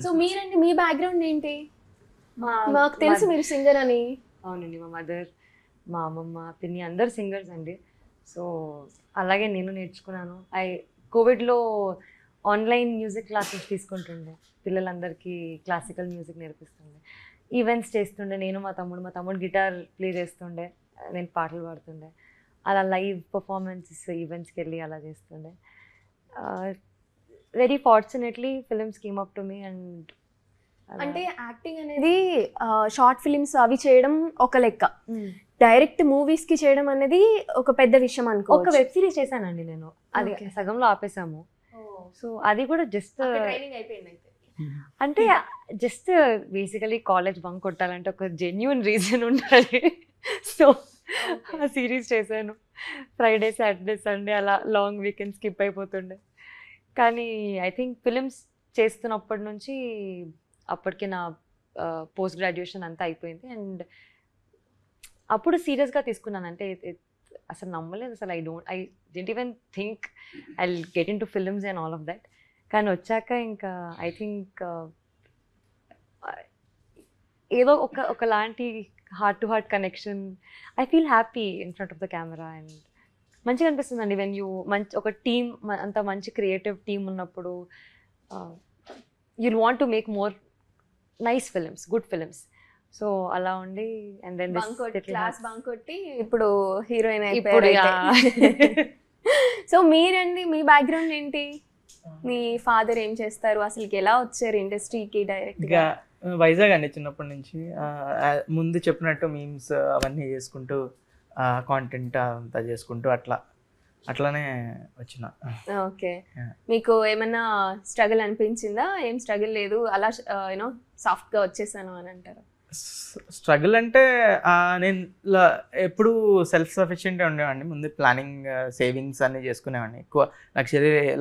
So మీరండి, మీ background ఏంటి? మాకు తెలుసు మీరు సింగర్ అని. అవునండి, మా మదర్, మా అమ్మమ్మ, పిన్ని అందరు సింగర్స్ అండి. సో అలాగే నేను నేర్చుకున్నాను. కోవిడ్లో ఆన్లైన్ మ్యూజిక్ క్లాసెస్ తీసుకుంటుండే, పిల్లలందరికీ క్లాసికల్ మ్యూజిక్ నేర్పిస్తుండే, ఈవెంట్స్ చేస్తుండే. నేను మా తమ్ముడు గిటార్ ప్లే చేస్తుండే, నేను పాటలు పాడుతుండే. అలా లైవ్ పర్ఫార్మెన్సెస్ ఈవెంట్స్కి వెళ్ళి అలా చేస్తుండే. Very fortunately films came up to me. And అంటే యాక్టింగ్ అనేది షార్ట్ ఫిలిమ్స్ అవి చేయడం ఒక లెక్క, డైరెక్ట్ మూవీస్ కి చేయడం అనేది ఒక పెద్ద విషయం అనుకో. ఒక వెబ్ సిరీస్ చేశానండి నేను, అది సగంలో ఆపేసాము. సో అది కూడా జస్ట్ ట్రైనింగ్ అయిపోయింది. అంటే జస్ట్ బేసికలీ కాలేజ్ బంక్ కొట్టాలంటే ఒక జెన్యూన్ రీజన్ ఉండాలి. సో ఆ సిరీస్ చేశాను. ఫ్రైడే, సాటర్డే, సండే అలా లాంగ్ వీకెండ్ స్కిప్ అయిపోతుండే. కానీ ఐ థింక్ ఫిలిమ్స్ చేస్తున్నప్పటి నుంచి అప్పటికి నా పోస్ట్ గ్రాడ్యుయేషన్ అంతా అయిపోయింది. అండ్ అప్పుడు సీరియస్గా తీసుకున్నాను. అంటే అసలు నమ్మలేదు, అసలు I don't even think I get in to films and all of that. కానీ వచ్చాక ఇంకా ఐ థింక్ ఏదో ఒకలాంటి heart to heart connection. I feel happy in front of the camera. And మంచిగా అనిపిస్తుందండి వెన్ యూ ఒక టీమ్, అంత మంచి క్రియేటివ్ టీమ్ ఉన్నప్పుడు you'll want to make more nice films, good films. So అలా ఉండి అండ్ దెన్ క్లాస్ బంక్ కొట్టి ఇప్పుడు హీరోయిన్ అయిపోయారు. సో మీరండి, మీ బ్యాక్గ్రౌండ్ ఏంటి? మీ ఫాదర్ ఏం చేస్తారు? అసలుకి ఎలా వచ్చారు ఇండస్ట్రీకి డైరెక్ట్ గా? వైజాగ్ అండి, చిన్నప్పటి నుంచి. ముందు చెప్పినట్టు మీమ్స్ అవన్నీ చేసుకుంటూ, కాంటెంట్ అంతా చేసుకుంటూ అట్లానే వచ్చిన. ఓకే, మీకు ఏమన్నా స్ట్రగుల్ అనిపించిందా? ఏం స్ట్రగుల్ లేదు, అలా యూనో సాఫ్ట్ గా వచ్చేసాను అని అంటారు? స్ట్రగుల్ అంటే నేను ఎప్పుడు సెల్ఫ్ సఫిషియెంట్ ఉండేవాడిని. ముందు ప్లానింగ్, సేవింగ్స్ అన్నీ చేసుకునేవాడిని. ఎక్కువ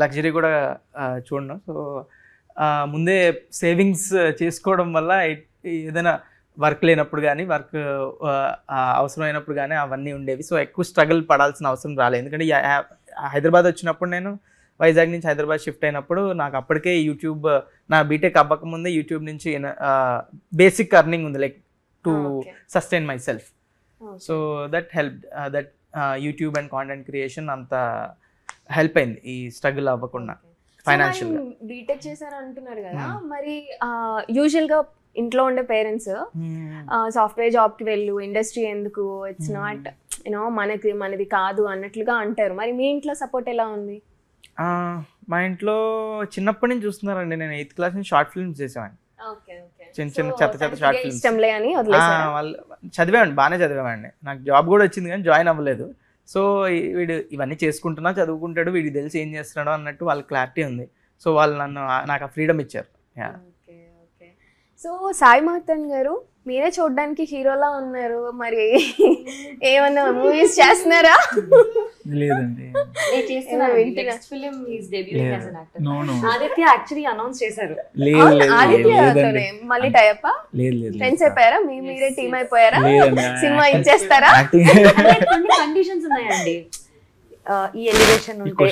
లగ్జరీ కూడా చూడను. సో ముందే సేవింగ్స్ చేసుకోవడం వల్ల ఏదైనా వర్క్ లేనప్పుడు కానీ, వర్క్ అవసరమైనప్పుడు కానీ అవన్నీ ఉండేవి. సో ఎక్కువ స్ట్రగుల్ పడాల్సిన అవసరం రాలేదు. ఎందుకంటే హైదరాబాద్ వచ్చినప్పుడు, నేను వైజాగ్ నుంచి హైదరాబాద్ షిఫ్ట్ అయినప్పుడు నాకు అప్పటికే యూట్యూబ్, నా బీటెక్ అవ్వకముందే యూట్యూబ్ నుంచి బేసిక్ అర్నింగ్ ఉంది, like to sustain my self. So that help, that YouTube and content creation అంత హెల్ప్ అయింది ఈ స్ట్రగుల్ అవ్వకుండా ఫైనాన్షియల్ గా. బీటెక్ చేశారు అంటున్నారు కదా, మరి యూజువల్ గా ఇంట్లో ఉండే పేరెంట్స్ సాఫ్ట్వేర్ జాబ్ కి వెళ్ళు, ఇండస్ట్రీ ఎందుకు, ఇట్స్ నాట్ యూనో మనది కాదు అన్నట్లుగా అంటారు. మరి మీ ఇంట్లో సపోర్ట్ ఎలా ఉంది? మా ఇంట్లో చిన్నప్పటి నుంచి చూస్తున్నారండి. నేను 8th క్లాస్ నుంచి షార్ట్ ఫిల్మ్స్ చేసేవాడిని. చిన్న చెత్త షార్ట్ ఫిల్మ్స్ వాళ్ళు చదివేవాడిని, బాగానే చదివేవాడిని. నాకు జాబ్ కూడా వచ్చింది కానీ జాయిన్ అవ్వలేదు. సో వీడు ఇవన్నీ చేసుకుంటున్నా, చదువుకుంటాడు, వీడికి తెలిసి ఏం చేస్తున్నాడో అన్నట్టు వాళ్ళ క్లారిటీ ఉంది. సో వాళ్ళు నాకు ఆ ఫ్రీడమ్ ఇచ్చారు. సో సాయి మాతన్ గారు, మీరే చూడడానికి హీరోలా ఉన్నారు, మరి ఏమన్నా మూవీస్ చేస్తున్నారా? లేదండి, ఆదిత్య యాక్చువల్లీ అనౌన్స్ చేశారు. మళ్ళీ టైప్ ఫ్రెండ్స్ అయిపోయారా? మీరే టీమ్ అయిపోయారా? సినిమా ఇచ్చేస్తారా? కొన్ని కండిషన్స్ ఉన్నాయండి. ఈ ఎలివేషన్ ఉంటే,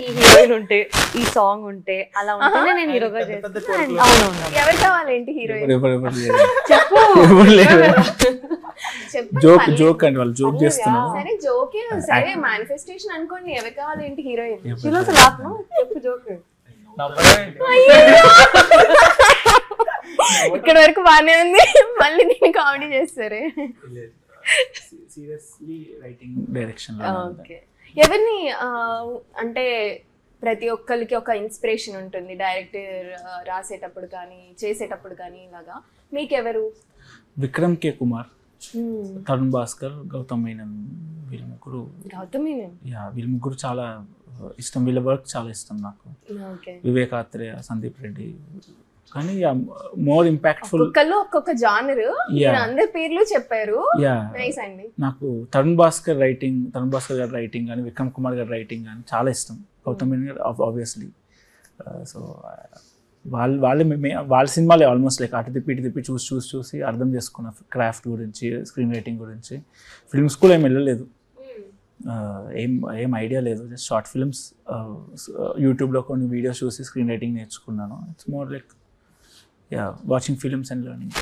ఈ హీరోయిన్ ఉంటే, ఈ సాంగ్ ఉంటే, అలా ఉంటేనే నేను హీరోగా చేస్తాను. ఎవరు కావాలేంటి హీరోయిన్? జోక్ అండి, వాళ్ళు జోక్ చేస్తున్నారు. సరే జోకే, సరే మేనిఫెస్టేషన్ అనుకోండి. ఎవరు కావాలేంటి హీరోయిన్? ఇక్కడ వరకు బానే ఉంది, మళ్ళీ దీన్ని కామెడీ చేస్తారే. Seriously writing direction. ఓకే, ఎవరిని అంటే ప్రతి ఒక్కరికి ఒక ఇన్స్పిరేషన్ ఉంటుంది డైరెక్టర్ రాసేటప్పుడు కానీ చేసేటప్పుడు కానీ. ఇలాగా మీకెవరు? విక్రమ్ కే కుమార్, తరుణ్ భాస్కర్, గౌతమ్ మీనన్, వీళ్ళ ముగ్గురు. వీళ్ళ ముగ్గురు చాలా ఇష్టం, వీళ్ళ వర్క్ చాలా ఇష్టం నాకు. వివేక్ ఆత్రేయ, సందీప్ రెడ్డి. కానీ మోర్ ఇంపాక్ట్ఫుల్ ఒక్కొక్క జానర్, అందరి పేర్లు చెప్పారు. నాకు తరుణ్ భాస్కర్ గారి రైటింగ్ కానీ, విక్రమ్ కుమార్ గారి రైటింగ్ కానీ చాలా ఇష్టం. గౌతమ్ మీనన్ గారు ఆబ్వియస్లీ. సో వాళ్ళ సినిమాలే ఆల్మోస్ట్ లైక్ అటు తిప్పి చూసి అర్థం చేసుకున్న క్రాఫ్ట్ గురించి, స్క్రీన్ రైటింగ్ గురించి. ఫిల్మ్ స్కూల్ ఏం వెళ్ళలేదు, ఏం ఐడియా లేదు. జస్ట్ షార్ట్ ఫిల్మ్స్ యూట్యూబ్లో కొన్ని వీడియోస్ చూసి స్క్రీన్ రైటింగ్ నేర్చుకున్నాను. It's more like watching films and learning.